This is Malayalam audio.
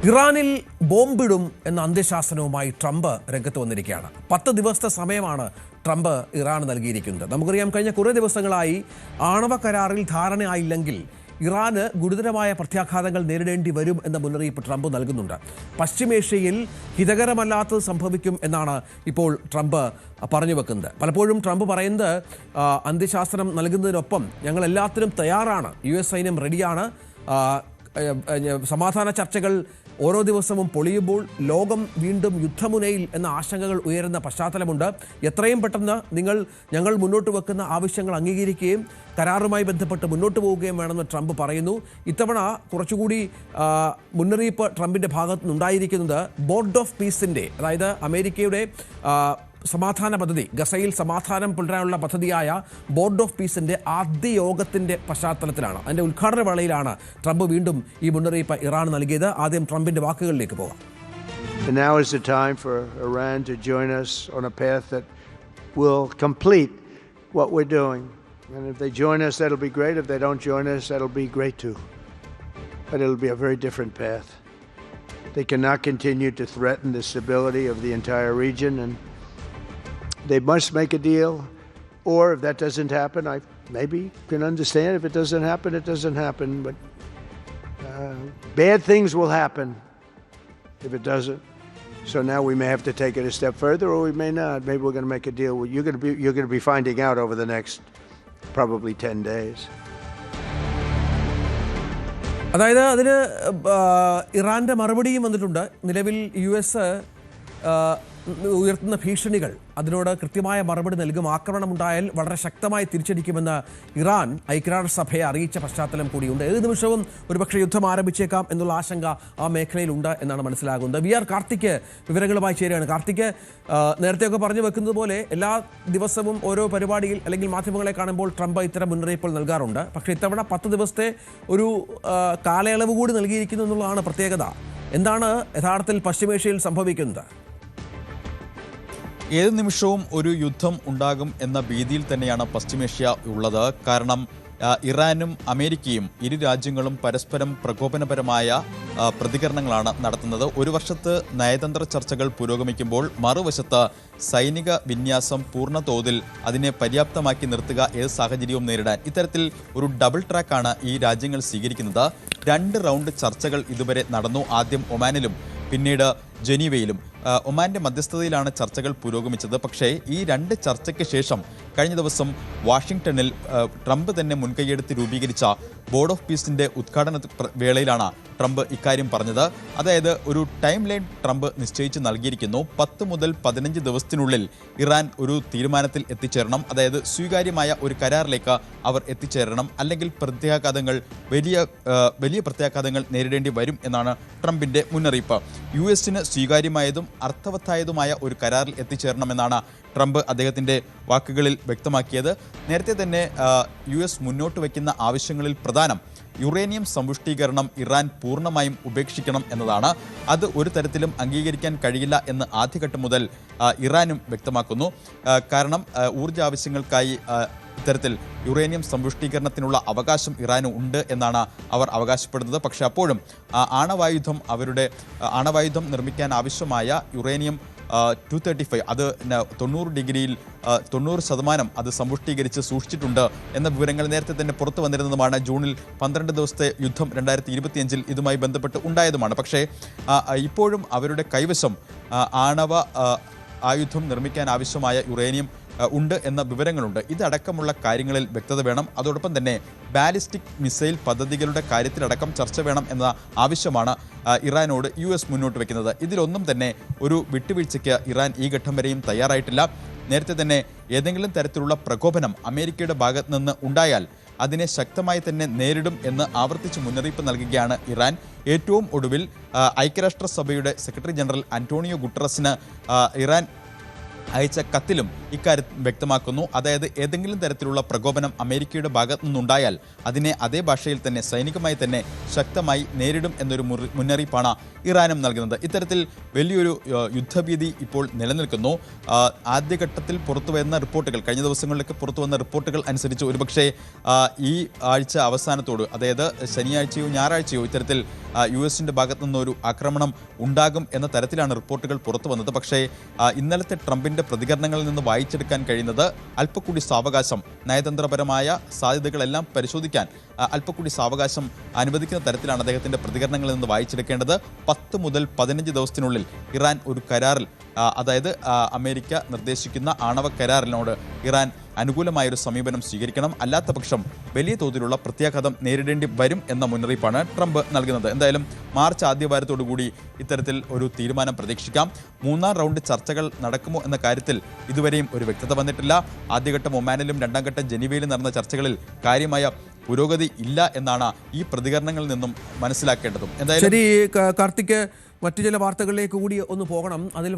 ഇറാനിൽ ബോംബിടും എന്ന അന്ത്യശാസനവുമായി ട്രംപ് രംഗത്ത് വന്നിരിക്കുകയാണ്. 10 ദിവസത്തെ സമയമാണ് ട്രംപ് ഇറാന് നൽകിയിരിക്കുന്നത്. നമുക്കറിയാം, കഴിഞ്ഞ കുറേ ദിവസങ്ങളായി ആണവ കരാറിൽ ധാരണയായില്ലെങ്കിൽ ഇറാന് ഗുരുതരമായ പ്രത്യാഘാതങ്ങൾ നേരിടേണ്ടി വരും എന്ന മുന്നറിയിപ്പ് ട്രംപ് നൽകുന്നുണ്ട്. പശ്ചിമേഷ്യയിൽ ഹിതകരമല്ലാത്തത് സംഭവിക്കും എന്നാണ് ഇപ്പോൾ ട്രംപ് പറഞ്ഞു വെക്കുന്നത്. പലപ്പോഴും ട്രംപ് പറയുന്നത് അന്ത്യശാസനം നൽകുന്നതിനൊപ്പം ഞങ്ങൾ എല്ലാത്തിനും തയ്യാറാണ്, US സൈന്യം റെഡിയാണ്, സമാധാന ചർച്ചകൾ ഓരോ ദിവസവും പൊളിയുമ്പോൾ ലോകം വീണ്ടും യുദ്ധമുനയിൽ എന്ന ആശങ്കകൾ ഉയരുന്ന പശ്ചാത്തലമുണ്ട്. എത്രയും പെട്ടെന്ന് ഞങ്ങൾ മുന്നോട്ട് വെക്കുന്ന ആവശ്യങ്ങൾ അംഗീകരിക്കുകയും കരാറുമായി ബന്ധപ്പെട്ട് മുന്നോട്ട് പോവുകയും വേണമെന്ന് ട്രംപ് പറയുന്നു. ഇത്തവണ കുറച്ചുകൂടി മുന്നറിയിപ്പ് ട്രംപിൻ്റെ ഭാഗത്തു നിന്നുണ്ടായിരിക്കുന്നത് ബോർഡ് ഓഫ് പീസിൻ്റെ, അതായത് അമേരിക്കയുടെ സമാധാന പദ്ധതി, ഗസയിൽ സമാധാനം പുലരാനുള്ള പദ്ധതിയായ ബോർഡ് ഓഫ് പീസിൻ്റെ ആദ്യ യോഗത്തിൻ്റെ പശ്ചാത്തലത്തിലാണ്. അതിൻ്റെ ഉദ്ഘാടന വേളയിലാണ് ട്രംപ് വീണ്ടും ഈ മുന്നറിയിപ്പ് ഇറാൻ നൽകിയത്. ആദ്യം ട്രംപിൻ്റെ വാക്കുകളിലേക്ക് പോകാം. Now is the time for Iran to join us on a path that will complete what we're doing. And if they join us, that'll be great. If they don't join us, that'll be great too. But it'll be a very different path. They cannot continue to threaten the stability of the entire region, and they must make a deal. Or if that doesn't happen, I maybe can understand. If it doesn't happen, it doesn't happen. But bad things will happen if it doesn't. So now we may have to take it a step further, or we may not. Maybe we're going to make a deal. You're going to be finding out over the next probably 10 days. അതായത് അതിന് ഇറാൻ്റെ മറുപടിയും വന്നിട്ടുണ്ട്. നിലവിൽ US ഉയർത്തുന്ന ഭീഷണികൾ, അതിനോട് കൃത്യമായ മറുപടി നൽകും. ആക്രമണമുണ്ടായാൽ വളരെ ശക്തമായി തിരിച്ചടിക്കുമെന്ന് ഇറാൻ ഐക്യരാഷ്ട്രസഭയെ അറിയിച്ച പശ്ചാത്തലം കൂടിയുണ്ട്. ഏത് നിമിഷവും ഒരുപക്ഷെ യുദ്ധം ആരംഭിച്ചേക്കാം എന്നുള്ള ആശങ്ക ആ മേഖലയിലുണ്ട് എന്നാണ് മനസ്സിലാകുന്നത്. VR കാർത്തിക് വിവരങ്ങളുമായി ചേരുകയാണ്. കാർത്തിക്, നേരത്തെയൊക്കെ പറഞ്ഞു വെക്കുന്നത് പോലെ എല്ലാ ദിവസവും ഓരോ പരിപാടിയിൽ അല്ലെങ്കിൽ മാധ്യമങ്ങളെ കാണുമ്പോൾ ട്രംപ് ഇത്തരം മുന്നറിയിപ്പുകൾ നൽകാറുണ്ട്. പക്ഷേ ഇത്തവണ 10 ദിവസത്തെ ഒരു കാലയളവ് കൂടി നൽകിയിരിക്കുന്നു എന്നുള്ളതാണ് പ്രത്യേകത. എന്താണ് യഥാർത്ഥത്തിൽ പശ്ചിമേഷ്യയിൽ സംഭവിക്കുന്നത്? ഏത് നിമിഷവും ഒരു യുദ്ധം ഉണ്ടാകും എന്ന ഭീതിയിൽ തന്നെയാണ് പശ്ചിമേഷ്യ ഉള്ളത്. കാരണം ഇറാനും അമേരിക്കയും ഇരു രാജ്യങ്ങളും പരസ്പരം പ്രകോപനപരമായ പ്രതികരണങ്ങളാണ് നടത്തുന്നത്. ഒരു വശത്ത് നയതന്ത്ര ചർച്ചകൾ പുരോഗമിക്കുമ്പോൾ മറുവശത്ത് സൈനിക വിന്യാസം പൂർണ്ണ തോതിൽ അതിനെ പര്യാപ്തമാക്കി നിർത്തുക ഏത് സാഹചര്യവും നേരിടാൻ ഇത്തരത്തിൽ ഒരു ഡബിൾ ട്രാക്കാണ് ഈ രാജ്യങ്ങൾ സ്വീകരിക്കുന്നത്. 2 റൗണ്ട് ചർച്ചകൾ ഇതുവരെ നടന്നു. ആദ്യം ഒമാനിലും പിന്നീട് ജനീവയിലും. ഒമാന്റെ മധ്യസ്ഥതയിലാണ് ചർച്ചകൾ പുരോഗമിച്ചത്. പക്ഷേ ഈ 2 ചർച്ചയ്ക്ക് ശേഷം കഴിഞ്ഞ ദിവസം വാഷിംഗ്ടണിൽ ട്രംപ് തന്നെ മുൻകൈയെടുത്ത് രൂപീകരിച്ച ബോർഡ് ഓഫ് പീസിൻ്റെ ഉദ്ഘാടന വേളയിലാണ് ട്രംപ് ഇക്കാര്യം പറഞ്ഞത്. അതായത് ഒരു ടൈം ലൈൻ ട്രംപ് നിശ്ചയിച്ച് നൽകിയിരിക്കുന്നു. 10 മുതൽ 15 ദിവസത്തിനുള്ളിൽ ഇറാൻ ഒരു തീരുമാനത്തിൽ എത്തിച്ചേരണം. അതായത് സ്വീകാര്യമായ ഒരു കരാറിലേക്ക് അവർ എത്തിച്ചേരണം. അല്ലെങ്കിൽ വലിയ പ്രത്യാഘാതങ്ങൾ നേരിടേണ്ടി വരും എന്നാണ് ട്രംപിൻ്റെ മുന്നറിയിപ്പ്. US-ന് സ്വീകാര്യമായതും അർത്ഥവത്തായതുമായ ഒരു കരാറിൽ എത്തിച്ചേരണമെന്നാണ് ട്രംപ് അദ്ദേഹത്തിൻ്റെ വാക്കുകളിൽ വ്യക്തമാക്കിയത്. നേരത്തെ തന്നെ US മുന്നോട്ട് വയ്ക്കുന്ന ആവശ്യങ്ങളിൽ പ്രധാനം യുറേനിയം സമ്പുഷ്ടീകരണം ഇറാൻ പൂർണ്ണമായും ഉപേക്ഷിക്കണം എന്നതാണ്. അത് ഒരു തരത്തിലും അംഗീകരിക്കാൻ കഴിയില്ല എന്ന് ആദ്യഘട്ടം മുതൽ ഇറാനും വ്യക്തമാക്കുന്നു. കാരണം ഊർജ്ജ ആവശ്യങ്ങൾക്കായി ഇത്തരത്തിൽ യുറേനിയം സമ്പുഷ്ടീകരണത്തിനുള്ള അവകാശം ഇറാന് ഉണ്ട് എന്നാണ് അവർ അവകാശപ്പെടുന്നത്. പക്ഷേ അപ്പോഴും ആണവായുധം നിർമ്മിക്കാൻ ആവശ്യമായ യുറേനിയം 235 അത് 90 ഡിഗ്രിയിൽ 90% അത് സമ്പുഷ്ടീകരിച്ച് സൂക്ഷിച്ചിട്ടുണ്ട് എന്ന വിവരങ്ങൾ നേരത്തെ തന്നെ പുറത്തു വന്നിരുന്നതുമാണ്. ജൂണിൽ 12 ദിവസത്തെ യുദ്ധം 2025 ഇതുമായി ബന്ധപ്പെട്ട് ഉണ്ടായതുമാണ്. പക്ഷേ ഇപ്പോഴും അവരുടെ കൈവശം ആയുധം നിർമ്മിക്കാൻ ആവശ്യമായ യുറേനിയം ഉണ്ട് എന്ന വിവരങ്ങളുണ്ട്. ഇതടക്കമുള്ള കാര്യങ്ങളിൽ വ്യക്തത വേണം. അതോടൊപ്പം തന്നെ ബാലിസ്റ്റിക് മിസൈൽ പദ്ധതികളുടെ കാര്യത്തിലടക്കം ചർച്ച വേണം എന്ന ആവശ്യമാണ് ഇറാനോട് US മുന്നോട്ട് വയ്ക്കുന്നത്. ഇതിലൊന്നും തന്നെ ഒരു വിട്ടുവീഴ്ചയ്ക്ക് ഇറാൻ ഈ ഘട്ടം വരെയും തയ്യാറായിട്ടില്ല. നേരത്തെ തന്നെ ഏതെങ്കിലും തരത്തിലുള്ള പ്രകോപനം അമേരിക്കയുടെ ഭാഗത്ത് നിന്ന് ഉണ്ടായാൽ അതിനെ ശക്തമായി തന്നെ നേരിടും എന്ന് ആവർത്തിച്ച് മുന്നറിയിപ്പ് നൽകുകയാണ് ഇറാൻ. ഏറ്റവും ഒടുവിൽ ഐക്യരാഷ്ട്രസഭയുടെ സെക്രട്ടറി ജനറൽ അന്റോണിയോ ഗുട്ടറസിന് ഇറാൻ അയച്ച കത്തിലും ഇക്കാര്യം വ്യക്തമാക്കുന്നു. അതായത് ഏതെങ്കിലും തരത്തിലുള്ള പ്രകോപനം അമേരിക്കയുടെ ഭാഗത്തു നിന്നുണ്ടായാൽ അതിനെ അതേ ഭാഷയിൽ തന്നെ സൈനികമായി തന്നെ ശക്തമായി നേരിടും എന്നൊരു മുന്നറിയിപ്പാണ് ഇറാനും നൽകുന്നത്. ഇത്തരത്തിൽ വലിയൊരു യുദ്ധഭീതി ഇപ്പോൾ നിലനിൽക്കുന്നു. ആദ്യഘട്ടത്തിൽ പുറത്തുവന്ന റിപ്പോർട്ടുകൾ, കഴിഞ്ഞ ദിവസങ്ങളിലൊക്കെ പുറത്തുവന്ന റിപ്പോർട്ടുകൾ അനുസരിച്ച് ഒരുപക്ഷെ ഈ ആഴ്ച അവസാനത്തോട്, അതായത് ശനിയാഴ്ചയോ ഞായറാഴ്ചയോ ഇത്തരത്തിൽ US-ന്റെ ഭാഗത്തു നിന്നൊരു ആക്രമണം ഉണ്ടാകും എന്ന തരത്തിലാണ് റിപ്പോർട്ടുകൾ പുറത്തു വന്നത്. പക്ഷേ ഇന്നലത്തെ ട്രംപിന്റെ പ്രതികരണങ്ങളിൽ നിന്ന് വായിച്ചെടുക്കാൻ കഴിയുന്നത് അല്പക്കൂടി സാവകാശം, നയതന്ത്രപരമായ സാധ്യതകളെല്ലാം പരിശോധിക്കാൻ അല്പക്കൂടി സാവകാശം അനുവദിക്കുന്ന തരത്തിലാണ് അദ്ദേഹത്തിന്റെ പ്രതികരണങ്ങളിൽ നിന്ന് വായിച്ചെടുക്കേണ്ടത്. 10 മുതൽ 15 ദിവസത്തിനുള്ളിൽ ഇറാൻ ഒരു കരാറിൽ, അതായത് അമേരിക്ക നിർദ്ദേശിക്കുന്ന ആണവ കരാറിനോട് ഇറാൻ അനുകൂലമായൊരു സമീപനം സ്വീകരിക്കണം. അല്ലാത്ത പക്ഷം വലിയ തോതിലുള്ള പ്രത്യാഘാതം നേരിടേണ്ടി വരും എന്ന മുന്നറിയിപ്പാണ് ട്രംപ് നൽകുന്നത്. എന്തായാലും മാർച്ച് ആദ്യവാരത്തോടുകൂടി ഇത്തരത്തിൽ ഒരു തീരുമാനം പ്രതീക്ഷിക്കാം. 3ാം റൗണ്ട് ചർച്ചകൾ നടക്കുമോ എന്ന കാര്യത്തിൽ ഇതുവരെയും ഒരു വ്യക്തത വന്നിട്ടില്ല. ആദ്യഘട്ടം ഒമാനിലും 2ാം ഘട്ടം ജനീവയിലും നടന്ന ചർച്ചകളിൽ കാര്യമായ പുരോഗതി ഇല്ല എന്നാണ് ഈ പ്രതികരണങ്ങളിൽ നിന്നും മനസ്സിലാക്കേണ്ടതും. എന്തായാലും ശരി കാർത്തിക്, മറ്റു ചില വാർത്തകളിലേക്ക് കൂടി ഒന്ന് പോകണം. അതിൽ